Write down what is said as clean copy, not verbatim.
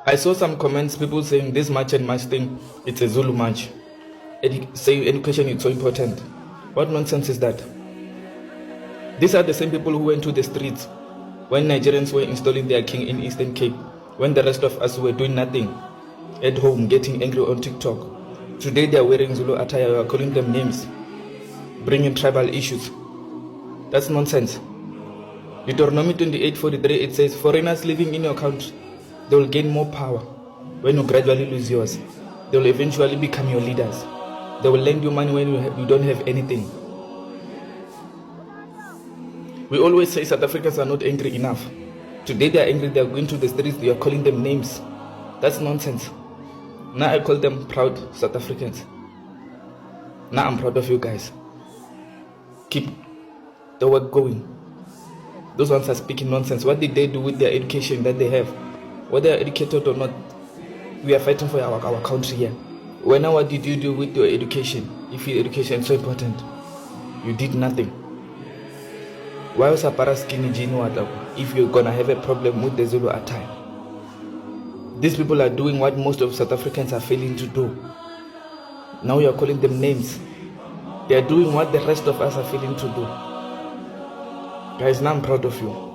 I saw some comments, people saying this march and march thing, it's a Zulu march. Saying education is so important. What nonsense is that? These are the same people who went to the streets when Nigerians were installing their king in Eastern Cape, when the rest of us were doing nothing at home, getting angry on TikTok. Today they are wearing Zulu attire, you are calling them names, bringing tribal issues. That's nonsense. Deuteronomy 28:43, it says, foreigners living in your country, they will gain more power when you gradually lose yours. They will eventually become your leaders. They will lend you money when you don't have anything. We always say South Africans are not angry enough. Today they are angry, they are going to the streets, they are calling them names. That's nonsense. Now I call them proud South Africans. Now I'm proud of you guys. Keep the work going. Those ones are speaking nonsense. What did they do with their education that they have? Whether they are educated or not, we are fighting for our country here. What did you do with your education? If your education is so important, you did nothing. Why was a para skinny jean if you're gonna have a problem with the Zulu attire? These people are doing what most of South Africans are failing to do. Now you're calling them names. They are doing what the rest of us are failing to do. Guys, now I'm proud of you.